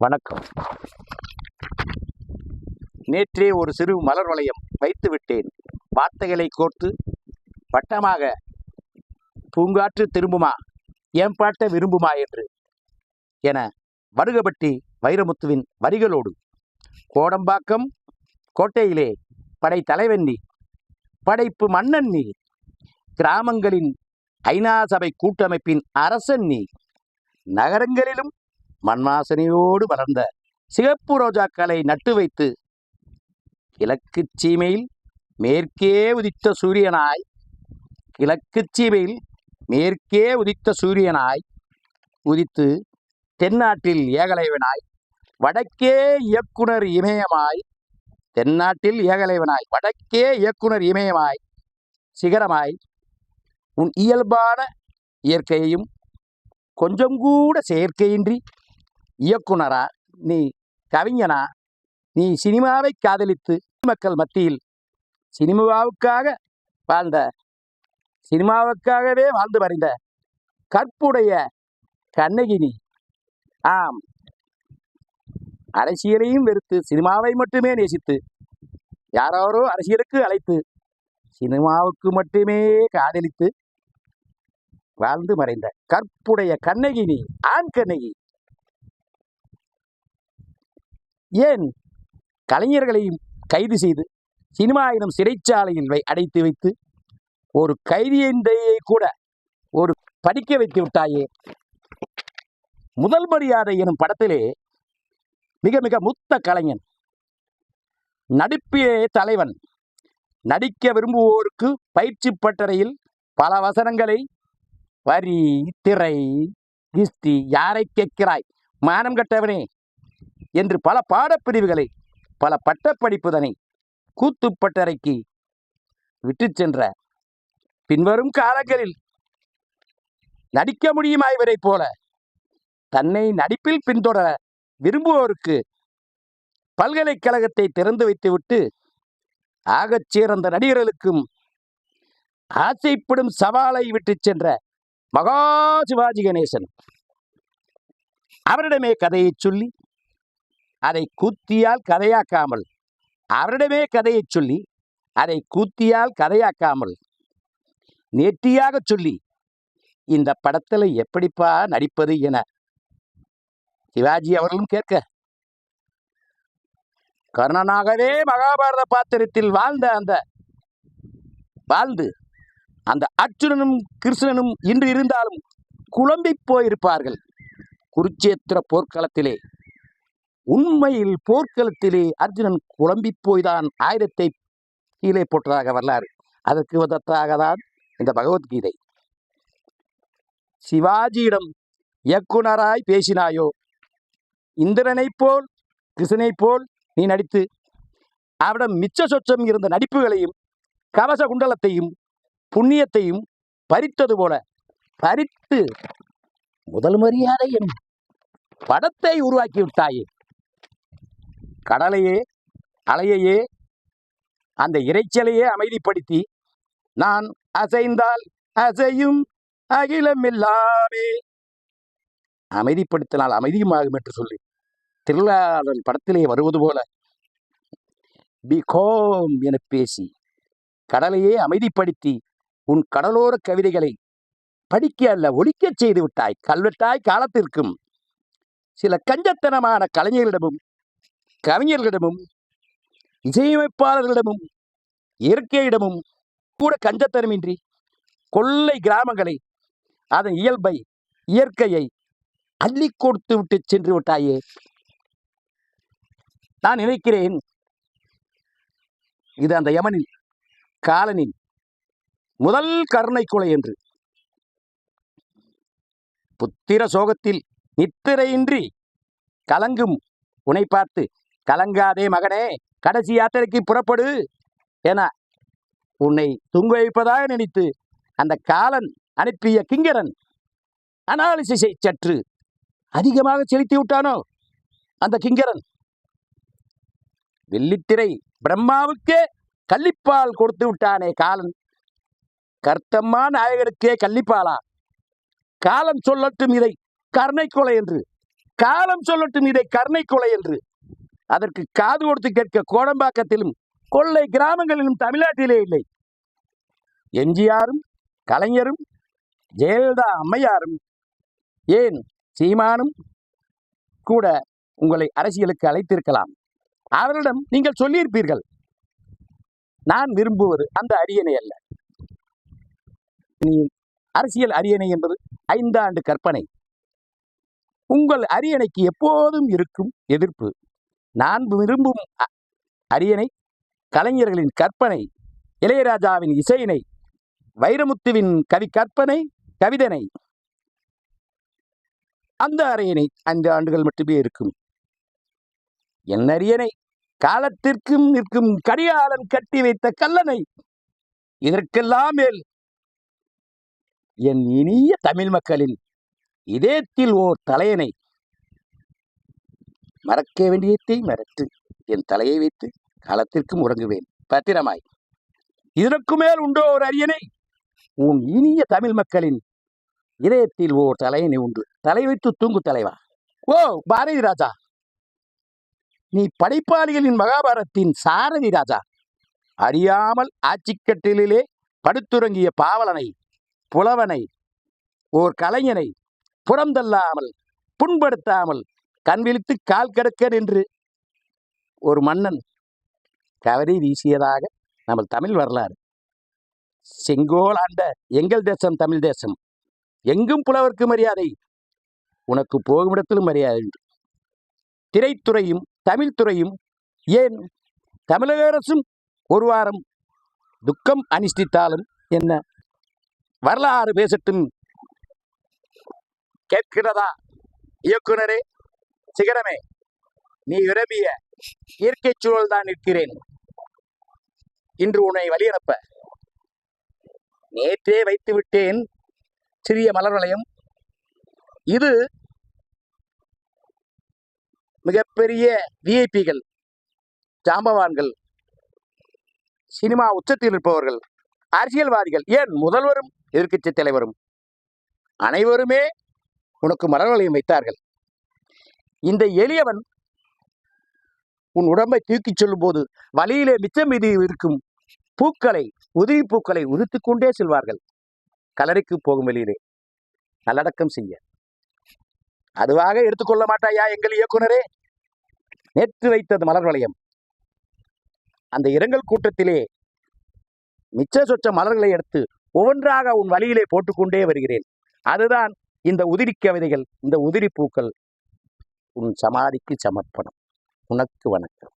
வணக்கம். நேற்றே ஒரு சிறு மலர் வளையம் வைத்து விட்டேன். வார்த்தைகளை கோர்த்து வட்டமாக பூங்காற்று திரும்புமா, என் பாட்ட விரும்புமா என்று என வடுகபட்டி வைரமுத்துவின் வரிகளோடு கோடம்பாக்கம் கோட்டையிலே படை தலைவன் நீ, படைப்பு மன்னன் நீ, கிராமங்களின் ஐநா சபை கூட்டமைப்பின் அரசன் நீ, நகரங்களிலும் மண்வாசனையோடு வளர்ந்த சிகப்பு ரோஜாக்களை நட்டு வைத்து கிழக்கு சீமையில் மேற்கே உதித்த சூரியனாய், கிழக்கு சீமையில் மேற்கே உதித்த சூரியனாய் உதித்து தென்னாட்டில் ஏகலைவனாய், வடக்கே இயக்குனர் இமயமாய், தென்னாட்டில் ஏகலைவனாய் வடக்கே இயக்குனர் இமயமாய் சிகரமாய் உன் இயல்பான இயற்கையையும் கொஞ்சம் கூட செயற்கையின்றி இயக்குனரா நீ, கவிஞனா நீ, சினிமாவை காதலித்து மக்கள் மத்தியில் சினிமாவுக்காகவே வாழ்ந்து மறைந்த கற்புடைய கண்ணகி நீ. ஆம், அரசியலையும் வெறுத்து சினிமாவை மட்டுமே நேசித்து யாரோ அரசியலுக்கு அழைத்து சினிமாவுக்கு மட்டுமே காதலித்து வாழ்ந்து மறைந்த கற்புடைய கண்ணகி நீ, ஆண் கண்ணகி. ஏன் கலைஞர்களையும் கைது செய்து சினிமா எனும் சிறைச்சாலையில் அடைத்து வைத்து ஒரு கைதியை கூட ஒரு படிக்க வைத்து விட்டாயே? முதல் மரியாதை எனும் படத்திலே மிக மிக மூத்த கலைஞன், நடிப்பே தலைவன், நடிக்க விரும்புவோருக்கு பயிற்சி பட்டறையில் பல வசனங்களை வரி, திரை, கிஸ்தி, யாரை கேட்கிறாய் மானம் கட்டவனே என்று பல பாடப்பிரிவுகளை பல பட்டப்படிப்புதனை கூத்துப்பட்டறைக்கு விட்டு சென்ற பின்வரும் காலங்களில் நடிக்க முடியுமா இவரை போல தன்னை நடிப்பில் பின்தொடர விரும்புவோருக்கு பல்கலைக்கழகத்தை திறந்து வைத்துவிட்டு ஆகச் சிறந்த நடிகர்களுக்கும் ஆசைப்படும் சவாலை விட்டு சென்ற மகா சிவாஜி கணேசன் அவரிடமே கதையை சொல்லி அதை கூத்தியால் கதையாக்காமல், அவரிடமே கதையை சொல்லி அதை கூத்தியால் கதையாக்காமல் நேர்த்தியாக சொல்லி இந்த படத்தில் எப்படிப்பா நடிப்பது என சிவாஜி அவர்களும் கேட்க, கர்ணனாகவே மகாபாரத பாத்திரத்தில் வாழ்ந்து அந்த அர்ஜுனனும் கிருஷ்ணனும் இன்று இருந்தாலும் குழம்பி போயிருப்பார்கள். குருட்சேத்திர போர்க்களத்திலே, உண்மையில் போர்க்களத்திலே அர்ஜுனன் குழம்பி போய்தான் ஆயுதத்தை கீழே போட்டதாக வரலாறு. அதற்கு உதத்தாக தான் இந்த பகவத்கீதை. சிவாஜியிடம் இயக்குனராய் பேசினாயோ, இந்திரனைப் போல் கிருஷ்ணனைப் போல் நீ நடித்து அவரிடம் மிச்ச சொச்சம் இருந்த நடிப்புகளையும் கவச குண்டலத்தையும் புண்ணியத்தையும் பறித்தது போல பறித்து முதல் மரியாதை எனும் படத்தை உருவாக்கி விட்டாயே. கடலையே, அலையையே, அந்த இறைச்சலையே அமைதிப்படுத்தி நான் அசைந்தால் அசையும் அகிலமில்லாமே அமைதிப்படுத்தினால் அமைதியுமாகும் என்று சொல்லி திருவிழாளன் படத்திலே வருவது போல பிகோம் என பேசி கடலையே அமைதிப்படுத்தி உன் கடலோர கவிதைகளை படிக்க அல்ல ஒழிக்கச் செய்து விட்டாய். கல்வெட்டாய் காலத்திற்கும் சில கஞ்சத்தனமான கலைஞர்களிடமும் கவிஞர்களிடமும் இசையமைப்பாளர்களிடமும் இயற்கையிடமும் கூட கஞ்சத்தனமின்றி கொள்ளை கிராமங்களை அதன் இயல்பை இயற்கையை அள்ளி கொடுத்து விட்டு சென்று விட்டாயே. நான் நினைக்கிறேன் இது அந்த யமனின் காலனின் முதல் கருணை கொலை என்று. புத்திர சோகத்தில் நித்திரையின்றி கலங்கும் உன்னை பார்த்து, கலங்காதே மகனே, கடைசி யாத்திரைக்கு புறப்படு என உன்னை தூங்க வைப்பதாக நினைத்து அந்த காலன் அனுப்பிய கிங்கரன் அனாலிசிஸை சற்று அதிகமாக செலுத்தி விட்டானோ அந்த கிங்கரன். வெள்ளித்திரை பிரம்மாவுக்கே கள்ளிப்பால் கொடுத்து விட்டானே காலன், கர்த்தம்மா நாயகனுக்கே கள்ளிப்பாலா? காலம் சொல்லட்டும் இதை கருணை கொலை என்று. காலம் சொல்லட்டும் இதை கருணை கொலை என்று. அதற்கு காது கொடுத்து கேட்க கோடம்பாக்கத்திலும் கொள்ளை கிராமங்களிலும் தமிழ்நாட்டிலே இல்லை. எம்ஜிஆரும் கலைஞரும் ஜெயலலிதா அம்மையாரும் ஏன் சீமானும் கூட உங்களை அரசியலுக்கு அழைத்திருக்கலாம். அவரிடம் நீங்கள் சொல்லியிருப்பீர்கள், நான் விரும்புவது அந்த அரியணை அல்ல, நீ அரசியல் அரியணை என்பது 5 ஆண்டு கற்பனை. உங்கள் அரியணைக்கு எப்போதும் இருக்கும் எதிர்ப்பு. நான் விரும்பும் அரியணை கலைஞர்களின் கற்பனை, இளையராஜாவின் இசையினை, வைரமுத்துவின் கவி கற்பனை கவிதனை. அந்த அரியணை 5 ஆண்டுகள் மட்டுமே இருக்கும். என் அரியணை காலத்திற்கும் நிற்கும் கரிகாலன் கட்டி வைத்த கல்லணை. இதற்கெல்லாம் மேல் என் இனிய தமிழ் மக்களின் இதயத்தில் ஓர் தலையணை. மறக்க வேண்டியதை மறத்து என் தலையை வைத்து காலத்திற்கும் உறங்குவேன் பத்திரமாய். இதற்கு மேல் உண்டோ ஒரு அரியணை? உன் இனிய தமிழ் மக்களின் இதயத்தில் ஓர் தலையணை உண்டு. தலை வைத்து தூங்கு தலைவா. ஓ பாரதி ராஜா, நீ படைப்பாளிகளின் மகாபாரத்தின் சாரதி ராஜா. அறியாமல் ஆட்சிக்கட்டிலே படுத்துறங்கிய பாவலனை, புலவனை, ஓர் கலைஞனை புறந்தள்ளாமல் புண்படுத்தாமல் கண் விழித்து கால் கடக்க நின்று ஒரு மன்னன் கவரி வீசியதாக நம்ம தமிழ் வரலாறு. செங்கோல் ஆண்ட எங்கள் தேசம் தமிழ் தேசம். எங்கும் புலவர்க்கு மரியாதை, உனக்கு போகுமிடத்திலும் மரியாதை உண்டு. திரைத்துறையும் தமிழ் துறையும் ஏன் தமிழக அரசும் ஒரு வாரம் துக்கம் அனுஷ்டித்தாலும் என்ன, வரலாறு பேசட்டும். கேட்கிறதா இயக்குனரே, சிகரமே, நீ விரும்பிய இயற்கை சூழல் தான் நிற்கிறேன். இன்று உன்னை வழியனுப்ப நேற்றே வைத்து விட்டேன் சிறிய மலர் வளையம். இது மிகப்பெரிய விஐபிகள், ஜாம்பவான்கள், சினிமா உச்சத்தில் இருப்பவர்கள், அரசியல்வாதிகள், ஏன் முதல்வரும் எதிர்க்கட்சி தலைவரும் அனைவருமே உனக்கு மலர் வளையம் வைத்தார்கள். இந்த எளியவன் உன் உடம்பை தூக்கிச் சொல்லும் போது வழியிலே மிச்சம் மீதி இருக்கும் பூக்களை, உதிரி பூக்களை உதிர்த்து கொண்டே செல்வார்கள். கலரைக்கு போகும் வெளியிலே நல்லடக்கம் செய்ய. அதுவாக எடுத்துக்கொள்ள மாட்டாயா எங்கள் இயக்குனரே? நேற்று வைத்தது மலர் வளையம். அந்த இரங்கல் கூட்டத்திலே மிச்ச சொச்ச மலர்களை எடுத்து ஒவ்வொன்றாக உன் வழியிலே போட்டுக்கொண்டே வருகிறேன். அதுதான் இந்த உதிரி கவிதைகள், இந்த உதிரி பூக்கள் உன் சமாதிக்கு சமர்ப்பணம். உனக்கு வணக்கம்.